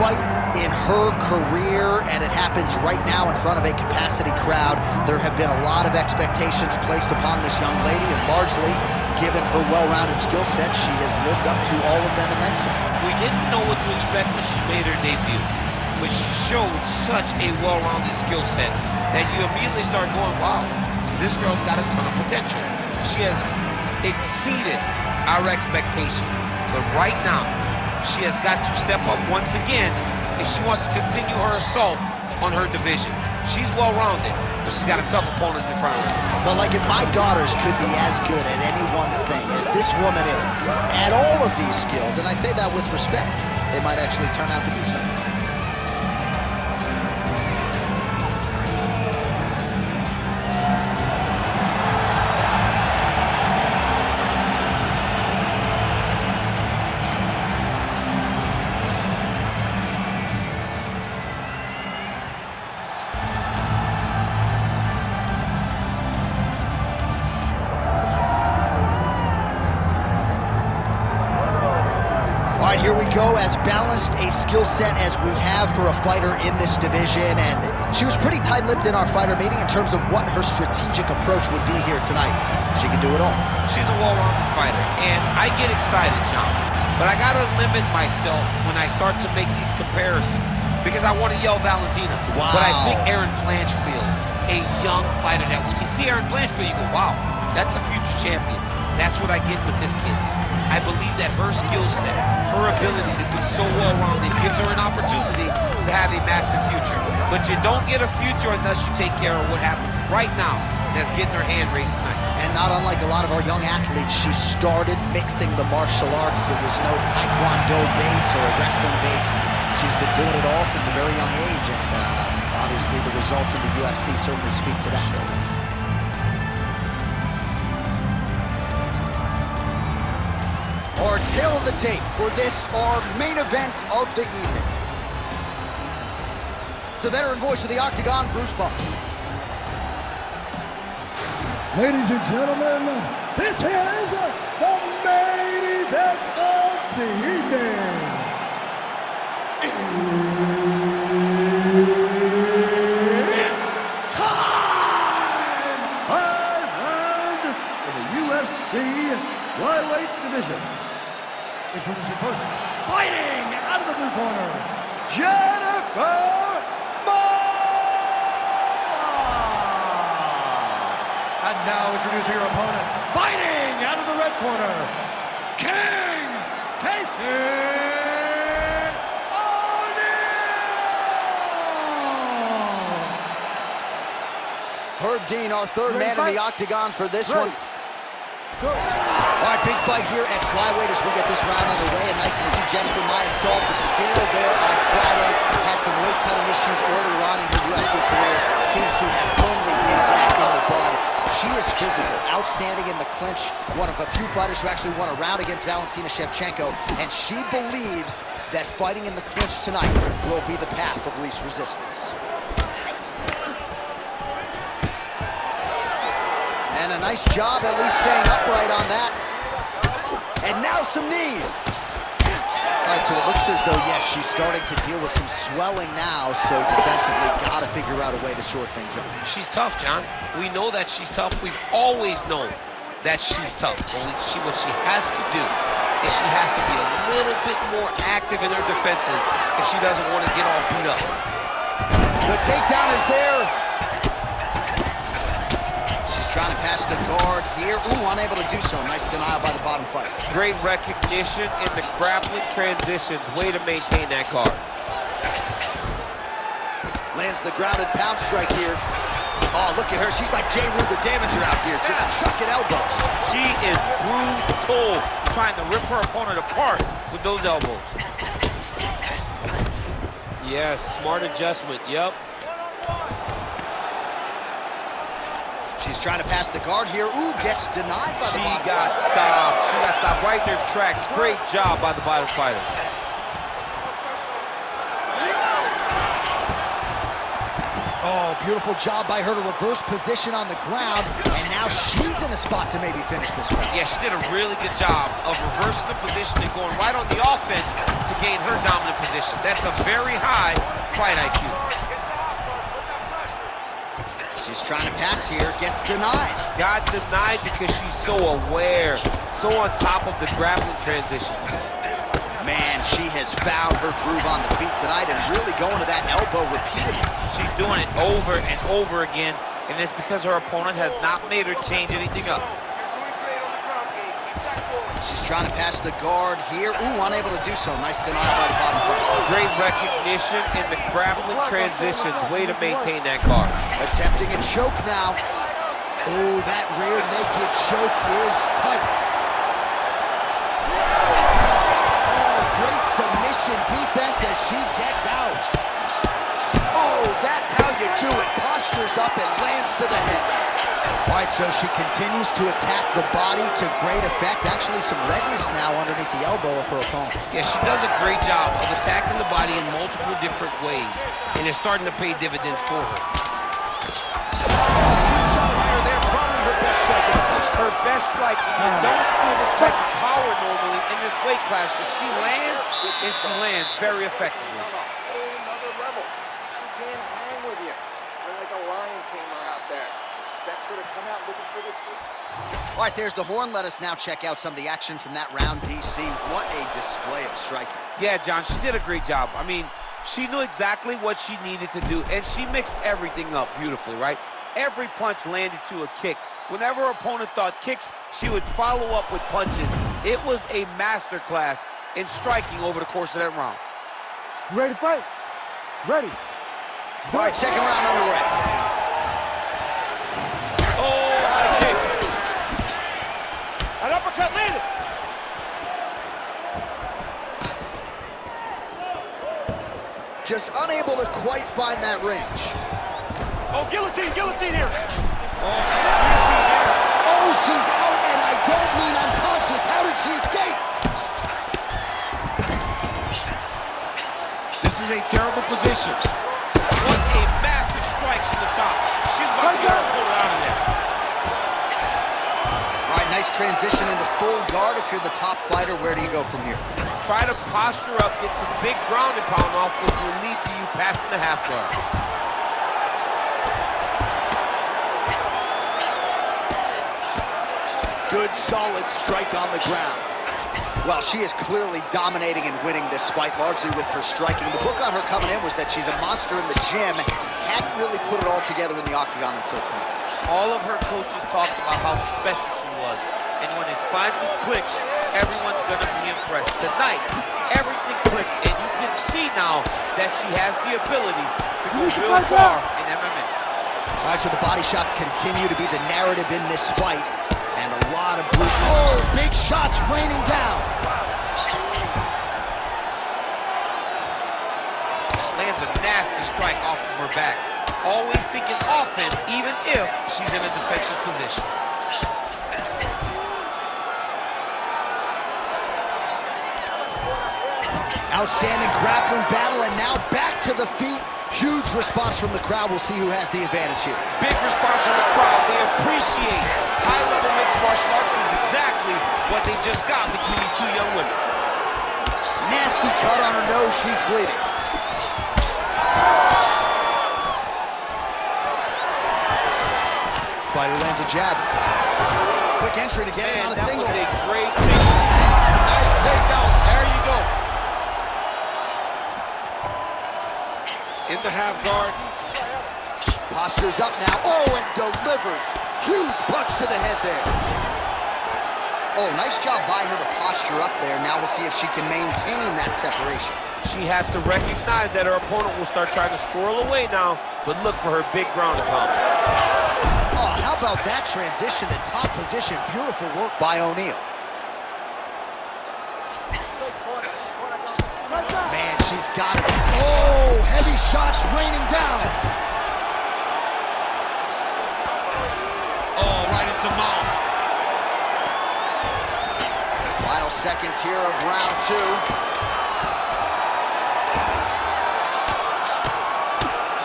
fight in her career, and it happens right now in front of a capacity crowd. There have been a lot of expectations placed upon this young lady, and largely, given her well-rounded skill set, she has lived up to all of them and then some. We didn't know what to expect when she made her debut, but she showed such a well-rounded skill set that you immediately start going, wow, this girl's got a ton of potential. She has exceeded our expectation, but right now, she has got to step up once again if she wants to continue her assault on her division. She's well-rounded, but she's got a tough opponent in front of her. But like if my daughters could be as good at any one thing as this woman is, at all of these skills, and I say that with respect, they might actually turn out to be something. All right, here we go, as balanced a skill set as we have for a fighter in this division, and she was pretty tight-lipped in our fighter meeting in terms of what her strategic approach would be here tonight. She can do it all. She's a well-rounded fighter, and I get excited, John, but I gotta limit myself when I start to make these comparisons, because I want to yell Valentina. Wow. But I think Erin Blanchfield, a young fighter, that when you see Erin Blanchfield, you go, wow, that's a future champion. That's what I get with this kid. I believe that her skill set, her ability to be so well-rounded gives her an opportunity to have a massive future. But you don't get a future unless you take care of what happens right now that's getting her hand raised tonight. And not unlike a lot of our young athletes, she started mixing the martial arts. There was no taekwondo base or a wrestling base. She's been doing it all since a very young age, and obviously the results in the UFC certainly speak to that. Our tail of the tape for this, our main event of the evening. The veteran voice of the Octagon, Bruce Buffer. Ladies and gentlemen, this is the main event of the evening. It's time! And in the UFC flyweight division. Introducing first, fighting out of the blue corner, Jennifer Maia! And now introducing her opponent, fighting out of the red corner, King Casey O'Neal! Herb Dean, our third man in the Octagon for this one. All right, big fight here at flyweight as we get this round underway. And nice to see Jennifer Maia solve the scale there on Friday. Had some weight-cutting issues earlier on in her UFC career. Seems to have firmly nipped that in the bud. She is physical, outstanding in the clinch. One of a few fighters who actually won a round against Valentina Shevchenko. And she believes that fighting in the clinch tonight will be the path of least resistance. And a nice job at least staying upright on that. And now some knees. All right, so it looks as though, yes, she's starting to deal with some swelling now, so defensively gotta figure out a way to shore things up. She's tough, John. We know that she's tough. We've always known that she's tough. But what she has to do is she has to be a little bit more active in her defenses if she doesn't want to get all beat up. The takedown is there. Trying to pass the guard here. Ooh, unable to do so. Nice denial by the bottom fighter. Great recognition in the grappling transitions. Way to maintain that guard. Lands the grounded pound strike here. Oh, look at her. She's like J. Rue the Damager out here, just chucking elbows. She is brutal, trying to rip her opponent apart with those elbows. Yes, smart adjustment. Yep. She's trying to pass the guard here. Ooh, gets denied by the bottom fighter. She got stopped right in her tracks. Great job by the bottom fighter. Oh, beautiful job by her to reverse position on the ground, and now she's in a spot to maybe finish this round. Yeah, she did a really good job of reversing the position and going right on the offense to gain her dominant position. That's a very high fight IQ. She's trying to pass here, gets denied. Got denied because she's so aware, so on top of the grappling transition. Man, she has found her groove on the feet tonight and really going to that elbow repeatedly. She's doing it over and over again, and it's because her opponent has not made her change anything up. She's trying to pass the guard here. Ooh, unable to do so. Nice denial by the bottom fighter. Great recognition in the grappling transitions. Way to maintain that guard. Attempting a choke now. Oh, that rear naked choke is tight. Great submission defense as she gets out. Oh, that's how you do it. Postures up and lands to the head. All right, so she continues to attack the body to great effect. Actually, some redness now underneath the elbow of her opponent. Yeah, she does a great job of attacking the body in multiple different ways, and it's starting to pay dividends for her. Huge shot by her there, probably her best strike in the fight. Her best strike, you don't see this type of power normally in this weight class, but she lands, and she lands very effectively. On a whole nother level. She can hang with you. You're like a lion tamer out there. Expect her to come out looking for the tape. All right, there's the horn. Let us now check out some of the action from that round, DC. What a display of striking. Yeah, John, she did a great job. I mean, she knew exactly what she needed to do, and she mixed everything up beautifully, right? Every punch landed to a kick. Whenever her opponent thought kicks, she would follow up with punches. It was a masterclass in striking over the course of that round. You ready to fight? Ready. All right, second round underway. Oh, high kick. An uppercut landed. Just unable to quite find that range. Oh, guillotine here. Oh, guillotine there. Oh, she's out, and I don't mean unconscious. How did she escape? This is a terrible position. What a massive strike from the top. She's about to get her opponent out of there. All right, nice transition into full guard. If you're the top fighter, where do you go from here? Try to posture up, get some big ground and pound off, which will lead to you passing the half guard. Good, solid strike on the ground. Well, she is clearly dominating and winning this fight, largely with her striking. The book on her coming in was that she's a monster in the gym. Hadn't really put it all together in the octagon until tonight. All of her coaches talked about how special she was. And when it finally clicks, everyone's going to be impressed. Tonight, everything clicked, and you can see now that she has the ability to go real far in MMA. All right, so the body shots continue to be the narrative in this fight. And a lot of brutal. Oh, big shots raining down. Lands a nasty strike off of her back. Always thinking offense, even if she's in a defensive position. Outstanding grappling battle, and now back to the feet. Huge response from the crowd. We'll see who has the advantage here. Big response from the crowd. They appreciate high-level mixed martial arts, and it's exactly what they just got between these two young women. Nasty cut on her nose. She's bleeding. Fighter lands a jab. Quick entry to get it on a single. That was a great single. Nice takedown. There you go. In the half guard. Postures up now. Oh, and delivers. Huge punch to the head there. Oh, nice job by her to posture up there. Now we'll see if she can maintain that separation. She has to recognize that her opponent will start trying to squirrel away now, but look for her big ground and pound. Oh, how about that transition to top position? Beautiful work by O'Neal. Man, she's got it. Oh, heavy shots raining down. Oh, right into mount. Final seconds here of round two.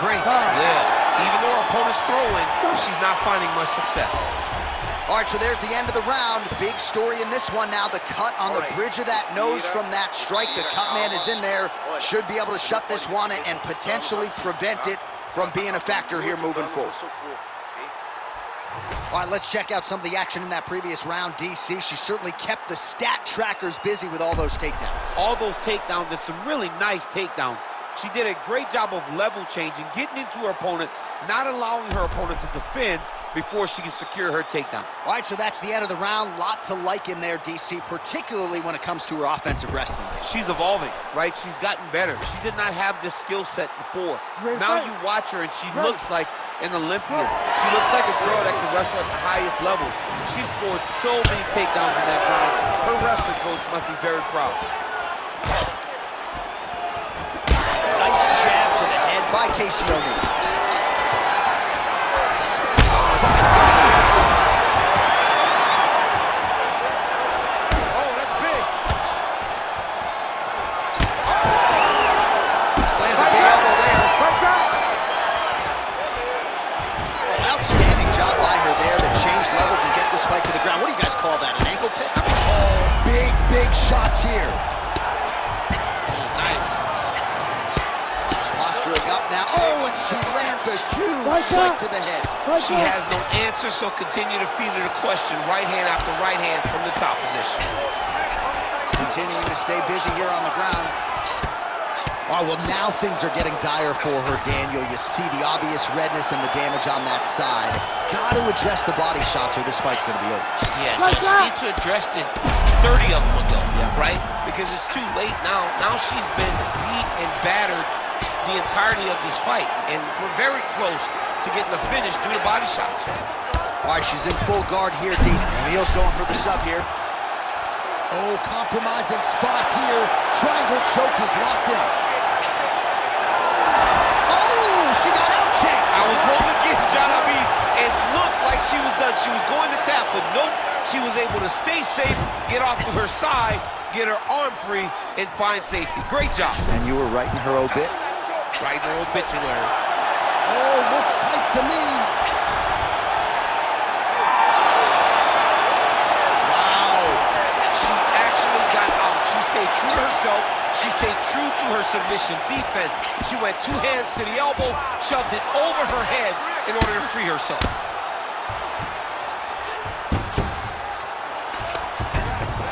Great slip. Even though her opponent's throwing, she's not finding much success. All right, so there's the end of the round. Big story in this one now. The cut on the bridge of that nose from that strike. The cut man is in there. Should be able to shut this one and potentially prevent it from being a factor here moving forward. All right, let's check out some of the action in that previous round. DC, she certainly kept the stat trackers busy with all those takedowns. All those takedowns, did some really nice takedowns. She did a great job of level changing, getting into her opponent, not allowing her opponent to defend before she can secure her takedown. All right, so that's the end of the round. Lot to like in there, DC, particularly when it comes to her offensive wrestling game. She's evolving, right? She's gotten better. She did not have this skill set before. Now you watch her and she looks like an Olympian. She looks like a girl that can wrestle at the highest levels. She scored so many takedowns in that round. Her wrestling coach must be very proud. Nice jab to the head by Casey O'Neill. Oh, that's big. Lands a big elbow there. Oh, outstanding job by her there to change levels and get this fight to the ground. What do you guys call that, an ankle pick? Oh, big shots here. Up now. Oh, and she lands a huge strike to the head. She has no answer, so continue to feed her the question. Right hand after right hand from the top position. Continuing to stay busy here on the ground. Oh, well, now things are getting dire for her, Daniel. You see the obvious redness and the damage on that side. Got to address the body shots or this fight's going to be over. Yeah, so she needs to address it 30 of them ago, right? Because it's too late now. Now she's been beat and battered the entirety of this fight, and we're very close to getting the finish due to body shots. All right, she's in full guard here, D. O'Neill's going for the sub here. Oh, compromising spot here. Triangle choke is locked in. Oh, she got out checked. I was wrong again, John. I mean, it looked like she was done. She was going to tap, but nope. She was able to stay safe, get off to her side, get her arm free, and find safety. Great job. And you were right in her obit. Right in her obituary. Oh, looks tight to me. Wow. She actually got out. She stayed true to herself. She stayed true to her submission defense. She went two hands to the elbow, shoved it over her head in order to free herself.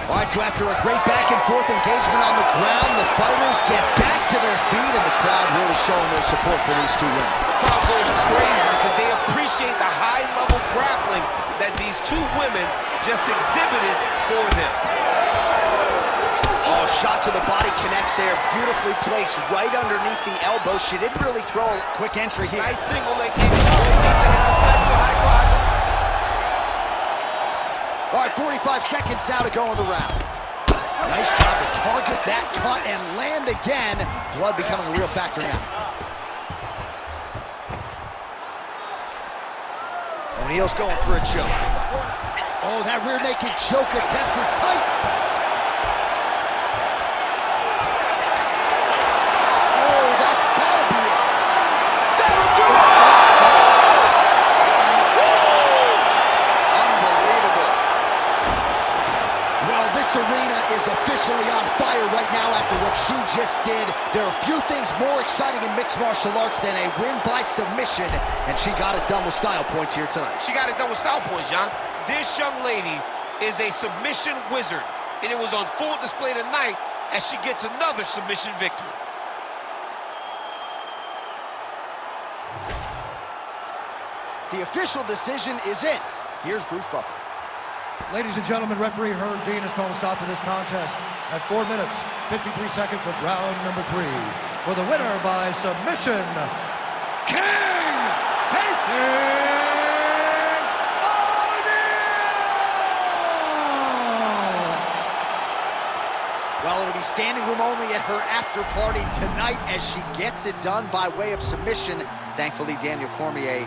All right, so after a great back-and-forth engagement on the ground, the fighters get back to their feet, and the crowd really showing their support for these two women. The crowd goes crazy because they appreciate the high-level grappling that these two women just exhibited for them. Oh, shot to the body connects there, beautifully placed right underneath the elbow. She didn't really throw a quick entry here. Nice single leg kick. Rotates to the outside to a high crotch. All right, 45 seconds now to go in the round. Nice job to target that cut and land again. Blood becoming a real factor now. O'Neill's going for a choke. Oh, that rear naked choke attempt is tight. Oh, that's gotta be it. That'll do it. Arena is officially on fire right now after what she just did. There are few things more exciting in mixed martial arts than a win by submission, and she got it done with style points here tonight. She got it done with style points, John. This young lady is a submission wizard, and it was on full display tonight as she gets another submission victory. The official decision is in. Here's Bruce Buffer. Ladies and gentlemen, referee Herb Dean has called a stop to this contest at 4 minutes, 53 seconds of round number 3. For the winner by submission, King Casey! Well, it'll be standing room only at her after party tonight as she gets it done by way of submission. Thankfully, Daniel Cormier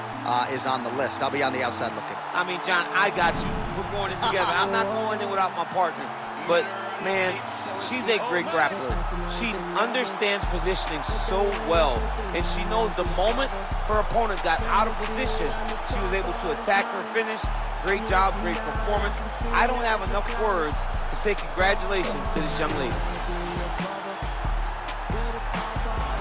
is on the list. I'll be on the outside looking. I mean, John, I got you. We're going in together. I'm not going in without my partner. But, man, she's a great grappler. She understands positioning so well, and she knows the moment her opponent got out of position, she was able to attack her finish. Great job, great performance. I don't have enough words to say congratulations to this young lady.